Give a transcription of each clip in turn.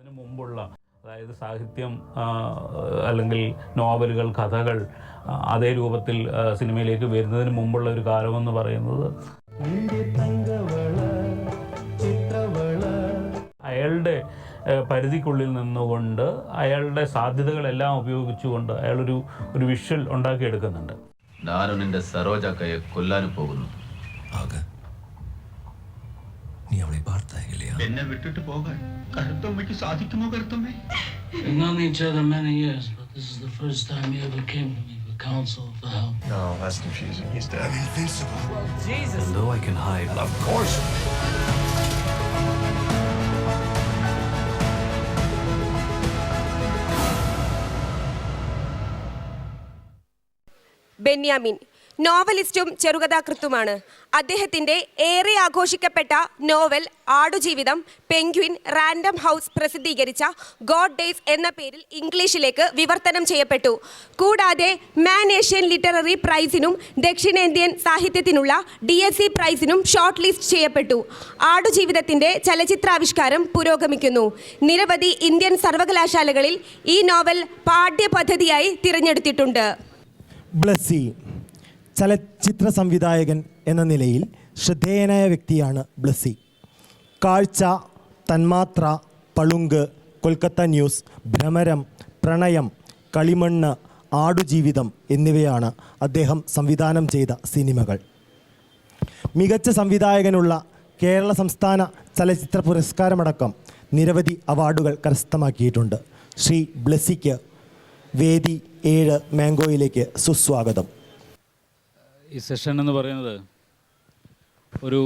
അതിനു മുമ്പുള്ള അതായത് സാഹിത്യം അല്ലെങ്കിൽ നോവലുകൾ, കഥകൾ അതേ രൂപത്തിൽ സിനിമയിലേക്ക് വരുന്നതിന് മുമ്പുള്ള ഒരു കാലമെന്ന് പറയുന്നത് അയാളുടെ പരിധിക്കുള്ളിൽ നിന്നുകൊണ്ട് അയാളുടെ സാധ്യതകളെല്ലാം ഉപയോഗിച്ചുകൊണ്ട് അയാളൊരു വിഷ്വൽ ഉണ്ടാക്കിയെടുക്കുന്നുണ്ട്. ഞാനും നിന്റെ സരോജാക്കയെ കൊല്ലാനും പോകുന്നു. നീ അവളെ പാർത്തായില്ല. എന്നെ വിട്ടിട്ട് പോകാൻ കരുത്തമ്മയ്ക്ക് സാധിക്കുമോ? കരുത്തമ്മേ, we've known each other many years, but this is the first time you ever came to me for counsel of the help. No, that's confusing. He's dead. I'm invincible. Well, Jesus. And though I can hide, Of course. Benyamin നോവലിസ്റ്റും ചെറുകഥാകൃത്തുമാണ്. അദ്ദേഹത്തിൻ്റെ ഏറെ ആഘോഷിക്കപ്പെട്ട novel Aadujeevitham Penguin Random House പ്രസിദ്ധീകരിച്ച Goat Days എന്ന പേരിൽ ഇംഗ്ലീഷിലേക്ക് വിവർത്തനം ചെയ്യപ്പെട്ടു. കൂടാതെ മാൻ ഏഷ്യൻ ലിറ്റററി പ്രൈസിനും ദക്ഷിണേന്ത്യൻ സാഹിത്യത്തിനുള്ള DSC പ്രൈസിനും ഷോർട്ട് ലിസ്റ്റ് ചെയ്യപ്പെട്ടു. ആടുജീവിതത്തിൻ്റെ ചലച്ചിത്രാവിഷ്കാരം പുരോഗമിക്കുന്നു. നിരവധി ഇന്ത്യൻ സർവകലാശാലകളിൽ ഈ നോവൽ പാഠ്യപദ്ധതിയായി തിരഞ്ഞെടുത്തിട്ടുണ്ട്. ബ്ലസ്സി ചലച്ചിത്ര സംവിധായകൻ എന്ന നിലയിൽ ശ്രദ്ധേയനായ വ്യക്തിയാണ് ബ്ലസ്സി. കാഴ്ച, തന്മാത്ര, പളുങ്ക്, കൊൽക്കത്ത ന്യൂസ്, ഭ്രമരം, പ്രണയം, കളിമണ്ണ്, ആടുജീവിതം എന്നിവയാണ് അദ്ദേഹം സംവിധാനം ചെയ്ത സിനിമകൾ. മികച്ച സംവിധായകനുള്ള കേരള സംസ്ഥാന ചലച്ചിത്ര പുരസ്കാരമടക്കം നിരവധി അവാർഡുകൾ കരസ്ഥമാക്കിയിട്ടുണ്ട്. ശ്രീ ബ്ലസ്സിക്ക് വേദി 7 മാംഗോയിലേക്ക് സുസ്വാഗതം. ഈ സെഷൻ എന്ന് പറയുന്നത് ഒരു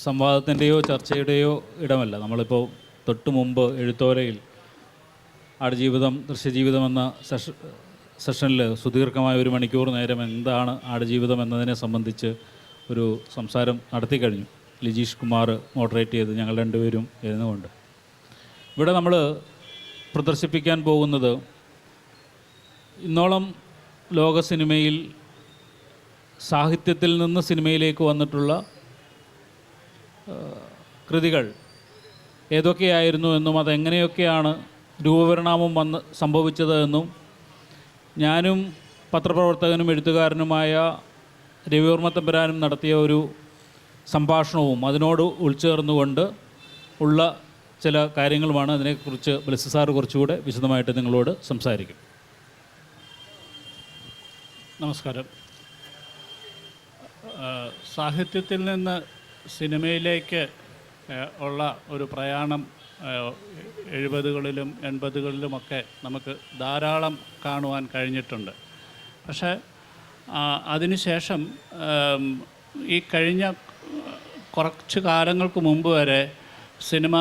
സംവാദത്തിൻ്റെയോ ചർച്ചയുടെയോ ഇടമല്ല. നമ്മളിപ്പോൾ തൊട്ട് മുമ്പ് എഴുത്തോലയിൽ ആടുജീവിതം ദൃശ്യജീവിതം എന്ന സെഷനിൽ സുദീർഘമായ 1 മണിക്കൂർ നേരം എന്താണ് ആടുജീവിതം എന്നതിനെ സംബന്ധിച്ച് ഒരു സംസാരം നടത്തിക്കഴിഞ്ഞു. ലിജീഷ് കുമാർ മോഡറേറ്റ് ചെയ്ത് ഞങ്ങൾ രണ്ടുപേരും ഇരുന്നുകൊണ്ട്. ഇവിടെ നമ്മൾ പ്രദർശിപ്പിക്കാൻ പോകുന്നത് ഇന്നോളം ലോക സിനിമയിൽ സാഹിത്യത്തിൽ നിന്ന് സിനിമയിലേക്ക് വന്നിട്ടുള്ള കൃതികൾ ഏതൊക്കെയായിരുന്നു എന്നും അതെങ്ങനെയൊക്കെയാണ് രൂപപരിണാമം സംഭവിച്ചത് എന്നും ഞാനും പത്രപ്രവർത്തകനും എഴുത്തുകാരനുമായ രവിവർമ്മ തമ്പുരാനും നടത്തിയ ഒരു സംഭാഷണവും അതിനോട് ഉൾച്ചേർന്നുകൊണ്ട് ഉള്ള ചില കാര്യങ്ങളുമാണ്. അതിനെക്കുറിച്ച് ബ്ലസ്സി സാർ കുറച്ചുകൂടെ വിശദമായിട്ട് നിങ്ങളോട് സംസാരിക്കും. നമസ്കാരം. സാഹിത്യത്തിൽ നിന്ന് സിനിമയിലേക്ക് ഉള്ള ഒരു പ്രയാണം 70കളിലും 80കളിലുമൊക്കെ നമുക്ക് ധാരാളം കാണുവാൻ കഴിഞ്ഞിട്ടുണ്ട്. പക്ഷേ അതിനുശേഷം ഈ കഴിഞ്ഞ കുറച്ച് കാലങ്ങൾക്ക് മുമ്പ് വരെ സിനിമ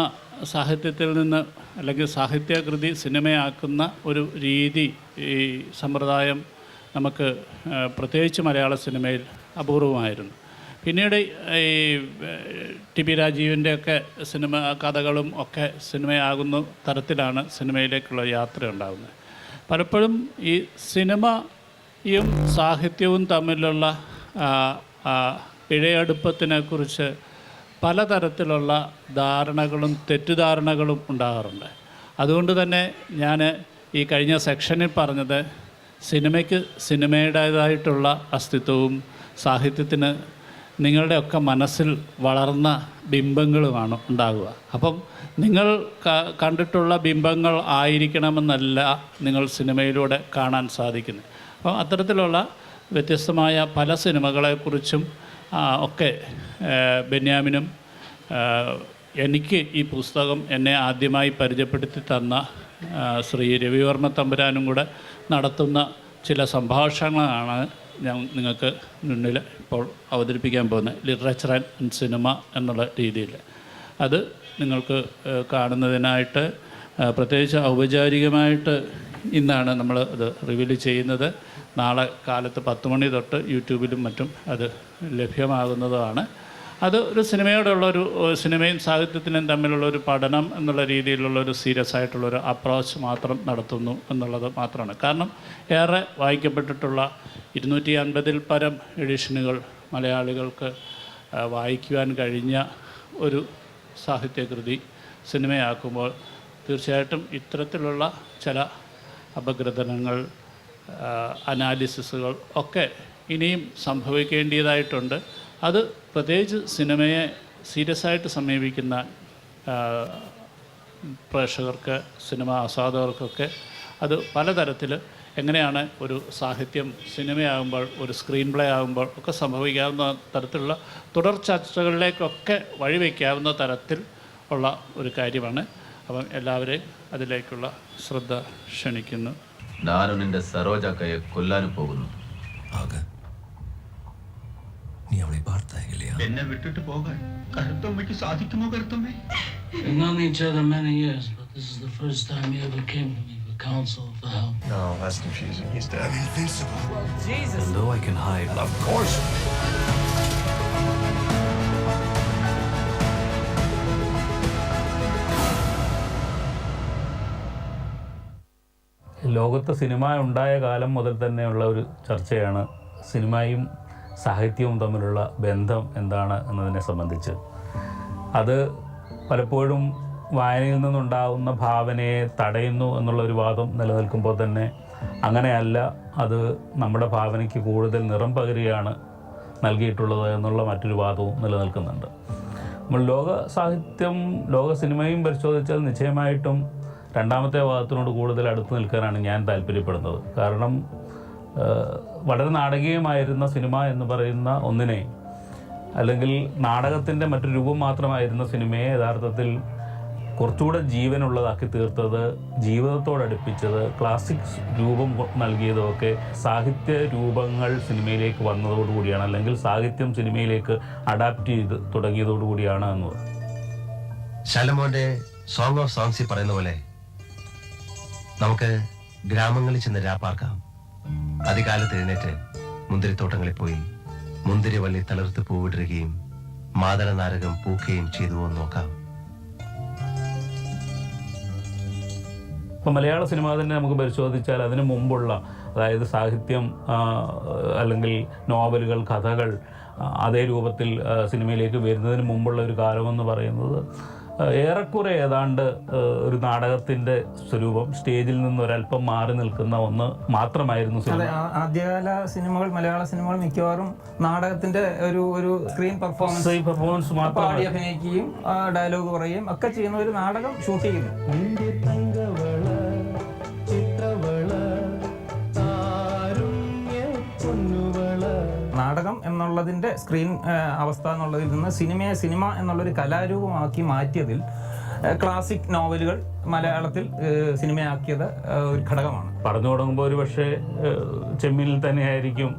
സാഹിത്യത്തിൽ നിന്ന് അല്ലെങ്കിൽ സാഹിത്യകൃതി സിനിമയാക്കുന്ന ഒരു രീതി, ഈ സമ്പ്രദായം നമുക്ക് പ്രത്യേകിച്ച് മലയാള സിനിമയിൽ അപൂർവമായിരുന്നു. പിന്നീട് ഈ ടി പി രാജീവിൻ്റെയൊക്കെ സിനിമ കഥകളും ഒക്കെ സിനിമയാകുന്ന തരത്തിലാണ് സിനിമയിലേക്കുള്ള യാത്ര ഉണ്ടാകുന്നത്. പലപ്പോഴും ഈ സിനിമയും സാഹിത്യവും തമ്മിലുള്ള ഇഴയടുപ്പത്തിനെക്കുറിച്ച് പലതരത്തിലുള്ള ധാരണകളും തെറ്റിദ്ധാരണകളും ഉണ്ടാകാറുണ്ട്. അതുകൊണ്ട് തന്നെ ഞാൻ ഈ കഴിഞ്ഞ സെക്ഷനിൽ പറഞ്ഞത് സിനിമയ്ക്ക് സിനിമയുടേതായിട്ടുള്ള അസ്തിത്വവും സാഹിത്യത്തിന് നിങ്ങളുടെയൊക്കെ മനസ്സിൽ വളർന്ന ബിംബങ്ങളുമാണ് ഉണ്ടാകുക. അപ്പം നിങ്ങൾ കണ്ടിട്ടുള്ള ബിംബങ്ങൾ ആയിരിക്കണമെന്നല്ല നിങ്ങൾ സിനിമയിലൂടെ കാണാൻ സാധിക്കുന്നത്. അപ്പം അത്തരത്തിലുള്ള വ്യത്യസ്തമായ പല സിനിമകളെക്കുറിച്ചും ഒക്കെ ബെന്യാമിനും എനിക്ക് ഈ പുസ്തകം എന്നെ ആദ്യമായി പരിചയപ്പെടുത്തി തന്ന ശ്രീ രവിവർമ്മ തമ്പുരാനും കൂടെ നടത്തുന്ന ചില സംഭാഷണങ്ങളാണ് ഞാൻ നിങ്ങൾക്ക് മുന്നിൽ ഇപ്പോൾ അവതരിപ്പിക്കാൻ പോകുന്നത്. ലിറ്ററേച്ചർ ആൻഡ് സിനിമ എന്നുള്ള രീതിയിൽ അത് നിങ്ങൾക്ക് കാണുന്നതിനായിട്ട് പ്രത്യേകിച്ച് ഔപചാരികമായിട്ട് ഇന്നാണ് നമ്മൾ അത് റിവീൽ ചെയ്യുന്നത്. നാളെ കാലത്ത് 10 മണി തൊട്ട് യൂട്യൂബിലും മറ്റും അത് ലഭ്യമാകുന്നതാണ്. അത് ഒരു സിനിമയോടുള്ളൊരു സിനിമയും സാഹിത്യത്തിനും തമ്മിലുള്ളൊരു പഠനം എന്നുള്ള രീതിയിലുള്ളൊരു സീരിയസ് ആയിട്ടുള്ളൊരു അപ്രോച്ച് മാത്രം നടത്തുന്നു എന്നുള്ളത് മാത്രമാണ്. കാരണം ഏറെ വായിക്കപ്പെട്ടിട്ടുള്ള 250-ൽ പരം എഡിഷനുകൾ മലയാളികൾക്ക് വായിക്കുവാൻ കഴിഞ്ഞ ഒരു സാഹിത്യകൃതി സിനിമയാക്കുമ്പോൾ തീർച്ചയായിട്ടും ഇത്തരത്തിലുള്ള ചില അപഗ്രഥനങ്ങൾ, അനാലിസിസുകൾ ഒക്കെ ഇനിയും സംഭവിക്കേണ്ടതായിട്ടുണ്ട്. അത് പ്രത്യേകിച്ച് സിനിമയെ സീരിയസ് ആയിട്ട് സമീപിക്കുന്ന പ്രേക്ഷകർക്ക്, സിനിമ ആസ്വാദകർക്കൊക്കെ അത് പലതരത്തിൽ എങ്ങനെയാണ് ഒരു സാഹിത്യം സിനിമയാകുമ്പോൾ, ഒരു സ്ക്രീൻ പ്ലേ ആകുമ്പോൾ ഒക്കെ സംഭവിക്കാവുന്ന തരത്തിലുള്ള തുടർ ചർച്ചകളിലേക്കൊക്കെ വഴിവെക്കാവുന്ന തരത്തിൽ ഉള്ള ഒരു കാര്യമാണ്. അപ്പം എല്ലാവരെയും അതിലേക്കുള്ള ശ്രദ്ധ ക്ഷണിക്കുന്നു. ನಾನು ನಿನ್ನ സരോജാക്കയെ കൊല്ലാനും പോകുന്നു. ആക നീ അവളെ പാർത്തായില്ലയാ? എന്നെ വിട്ടിട്ട് പോകാൻ കറുത്തമ്മയ്ക്ക് സാധിക്കുമോ കറുത്തമ്മേ? We've known each other many years, but this is the first time you ever came to me for counsel or for help. No, that's confusing. He's dead. I'm invincible. Jesus. And though I can hide, Of course. ലോകത്ത് cinema ഉണ്ടായ കാലം മുതൽ തന്നെയുള്ള ഒരു ചർച്ചയാണ് സിനിമയും സാഹിത്യവും തമ്മിലുള്ള ബന്ധം എന്താണ് എന്നതിനെ സംബന്ധിച്ച്. അത് പലപ്പോഴും വായനയിൽ നിന്നുണ്ടാകുന്ന ഭാവനയെ തടയുന്നു എന്നുള്ളൊരു വാദം നിലനിൽക്കുമ്പോൾ തന്നെ അങ്ങനെയല്ല, അത് നമ്മുടെ ഭാവനയ്ക്ക് കൂടുതൽ നിറം പകരുകയാണ് നൽകിയിട്ടുള്ളത് എന്നുള്ള മറ്റൊരു വാദവും നിലനിൽക്കുന്നുണ്ട്. നമ്മൾ ലോക സാഹിത്യം, ലോക സിനിമയും പരിശോധിച്ചാൽ നിശ്ചയമായിട്ടും രണ്ടാമത്തെ വാദത്തിനോട് കൂടുതൽ അടുത്ത് നിൽക്കാനാണ് ഞാൻ താല്പര്യപ്പെടുന്നത്. കാരണം വളരെ നാടകീയമായിരുന്ന സിനിമ എന്ന് പറയുന്ന ഒന്നിനെ, അല്ലെങ്കിൽ നാടകത്തിൻ്റെ മറ്റൊരു രൂപം മാത്രമായിരുന്ന സിനിമയെ യഥാർത്ഥത്തിൽ കുറച്ചുകൂടെ ജീവനുള്ളതാക്കി തീർത്തത്, ജീവിതത്തോടടുപ്പിച്ചത്, ക്ലാസിക് രൂപം നൽകിയതൊക്കെ സാഹിത്യ രൂപങ്ങൾ സിനിമയിലേക്ക് വന്നതോടുകൂടിയാണ്, അല്ലെങ്കിൽ സാഹിത്യം സിനിമയിലേക്ക് അഡാപ്റ്റ് ചെയ്ത് തുടങ്ങിയതോടുകൂടിയാണ് എന്നത്. ശലമോന്റെ സോങ് ഓഫ് സോങ്സിൽ പറയുന്ന പോലെ നമുക്ക് ഗ്രാമങ്ങളിൽ ചെന്ന് രാപ്പാർക്കാം. അതികാലത്ത് എഴുന്നേറ്റ് മുന്തിരിത്തോട്ടങ്ങളിൽ പോയി മുന്തിരിവള്ളി തളിർത്ത് പൂവിടുകയും മാതള നാരകം പൂക്കുകയും ചെയ്തുവോ നോക്കാം. ഇപ്പോൾ മലയാള സിനിമ തന്നെ നമുക്ക് പരിശോധിച്ചാൽ അതിനു മുമ്പുള്ള, അതായത് സാഹിത്യം അല്ലെങ്കിൽ നോവലുകൾ, കഥകൾ അതേ രൂപത്തിൽ സിനിമയിലേക്ക് വരുന്നതിന് മുമ്പുള്ള ഒരു കാലമെന്ന് പറയുന്നത് ഏറെക്കുറെ ഏതാണ്ട് ഒരു നാടകത്തിൻ്റെ സ്വരൂപം, സ്റ്റേജിൽ നിന്ന് ഒരല്പം മാറി നിൽക്കുന്ന ഒന്ന് മാത്രമായിരുന്നു സിനിമ. ആദ്യകാല സിനിമകൾ, മലയാള സിനിമകൾ മിക്കവാറും നാടകത്തിന്റെ ഒരു സ്ക്രീൻ പെർഫോമൻസ് പാടി അഭിനയിക്കുകയും ഡയലോഗ് പറയുകയും ഒക്കെ ചെയ്യുന്ന ഒരു നാടകം ഷൂട്ട് ചെയ്യുന്നു. നാടകം എന്നുള്ളതിൻ്റെ സ്ക്രീൻ അവസ്ഥ എന്നുള്ളതിൽ നിന്ന് സിനിമ എന്നുള്ളൊരു കലാരൂപമാക്കി മാറ്റിയതിൽ ക്ലാസിക് നോവലുകൾ മലയാളത്തിൽ സിനിമയാക്കിയത് ഒരു ഘടകമാണ്. പറഞ്ഞു തുടങ്ങുമ്പോൾ ഒരു പക്ഷേ ചെമ്മീനിൽ തന്നെയായിരിക്കും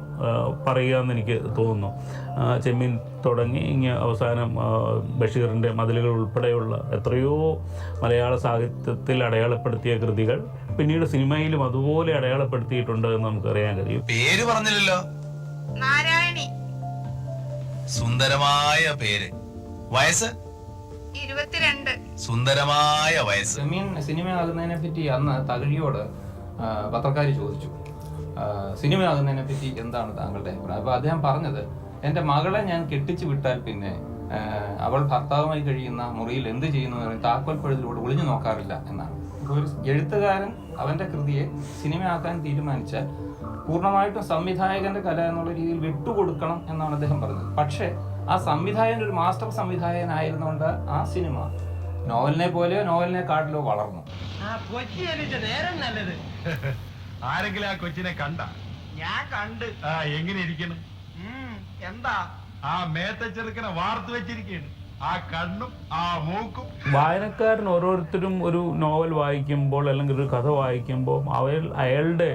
പറയുക എന്ന് എനിക്ക് തോന്നുന്നു. ചെമ്മീൻ തുടങ്ങി ഇങ്ങനെ അവസാനം ബഷീറിൻ്റെ മതിലുകൾ ഉൾപ്പെടെയുള്ള എത്രയോ മലയാള സാഹിത്യത്തിൽ അടയാളപ്പെടുത്തിയ കൃതികൾ പിന്നീട് സിനിമയിലും അതുപോലെ അടയാളപ്പെടുത്തിയിട്ടുണ്ട് എന്ന് നമുക്കറിയാൻ കഴിയും. പേര് പറഞ്ഞില്ലല്ലോ. നാരായണി. സുന്ദരമായ പേര്. വയസ്സ് 22. സുന്ദരമായ വയസ്സ്. ചെമ്മീൻ സിനിമയാകുന്നതിനെ പറ്റി അന്ന് തകഴിയോട് പത്രക്കാർ ചോദിച്ചു, സിനിമയാകുന്നതിനെ പറ്റി എന്താണ് താങ്കളുടെ അഭിപ്രായം? അപ്പോൾ അദ്ദേഹം പറഞ്ഞത്, എൻ്റെ മകളെ ഞാൻ കെട്ടിച്ചു വിട്ടാൽ പിന്നെ അവൾ ഭർത്താവുമായി കഴിയുന്ന മുറിയിൽ എന്ത് ചെയ്യുന്നു എന്ന് പറഞ്ഞാൽ താക്കോൽപ്പഴുതിലൂടെ ഒളിഞ്ഞു നോക്കാറില്ല എന്നാണ്. അപ്പോൾ ഒരു എഴുത്തുകാരൻ അവൻ്റെ കൃതിയെ സിനിമയാക്കാൻ തീരുമാനിച്ചാൽ പൂർണ്ണമായിട്ടും സംവിധായകന്റെ കല എന്നുള്ള രീതിയിൽ വിട്ടുകൊടുക്കണം എന്നാണ് അദ്ദേഹം പറഞ്ഞത്. പക്ഷേ ആ സംവിധായകൻ ഒരു മാസ്റ്റർ സംവിധായകനായിരുന്നുകൊണ്ട് ആ സിനിമ നോവലിനെ പോലെയോ നോവലിനെക്കാട്ടിലോ വളർന്നു. ആരെങ്കിലും ആ കൊച്ചിനെ കണ്ട? ഞാൻ കണ്ട്. എങ്ങനെ ഇരിക്കണം? എന്താ ആ മേത്ത ചെറുക്കനെ വാർത്തു വെച്ചിരിക്കുകയാണ്. ആ കണ്ണും ആ മൂക്കും. വായനക്കാരൻ ഓരോരുത്തരും ഒരു നോവൽ വായിക്കുമ്പോൾ അല്ലെങ്കിൽ ഒരു കഥ വായിക്കുമ്പോൾ അയാളുടെ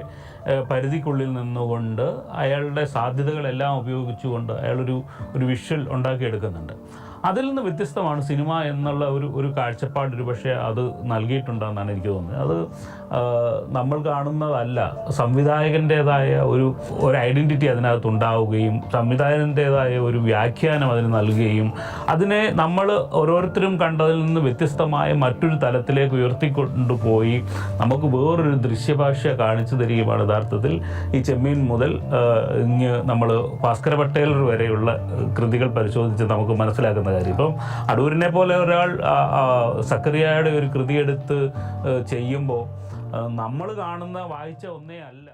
പരിധിക്കുള്ളിൽ നിന്നുകൊണ്ട് അയാളുടെ സാധ്യതകളെല്ലാം ഉപയോഗിച്ചുകൊണ്ട് അയാളൊരു വിഷ്വൽ ഉണ്ടാക്കിയെടുക്കുന്നുണ്ട്. അതിൽ നിന്ന് വ്യത്യസ്തമാണ് സിനിമ എന്നുള്ള ഒരു കാഴ്ചപ്പാട് ഒരു പക്ഷേ അത് നൽകിയിട്ടുണ്ടെന്നാണ് എനിക്ക് തോന്നുന്നത്. അത് നമ്മൾ കാണുന്നതല്ല, സംവിധായകൻ്റേതായ ഒരു ഐഡൻറ്റിറ്റി അതിനകത്തുണ്ടാവുകയും സംവിധായകൻ്റേതായ ഒരു വ്യാഖ്യാനം അതിന് നൽകുകയും അതിനെ നമ്മൾ ഓരോരുത്തരും കണ്ടതിൽ നിന്ന് വ്യത്യസ്തമായ മറ്റൊരു തലത്തിലേക്ക് ഉയർത്തിക്കൊണ്ടുപോയി നമുക്ക് വേറൊരു ദൃശ്യഭാഷ കാണിച്ചു തരികയുമാണ് യഥാർത്ഥത്തിൽ ഈ ചെമ്മീൻ മുതൽ നമ്മൾ ഭാസ്കര പട്ടേൽ വരെയുള്ള കൃതികൾ പരിശോധിച്ച് നമുക്ക് മനസ്സിലാക്കുന്നത്. മനസ്സിലാക്കേണ്ട കാര്യം. ഇപ്പം അടൂരിനെ പോലെ ഒരാൾ സക്കറിയയുടെ ഒരു കൃതിയെടുത്ത് ചെയ്യുമ്പോൾ നമ്മൾ കാണുന്ന വായിച്ച ഒന്നേ അല്ല.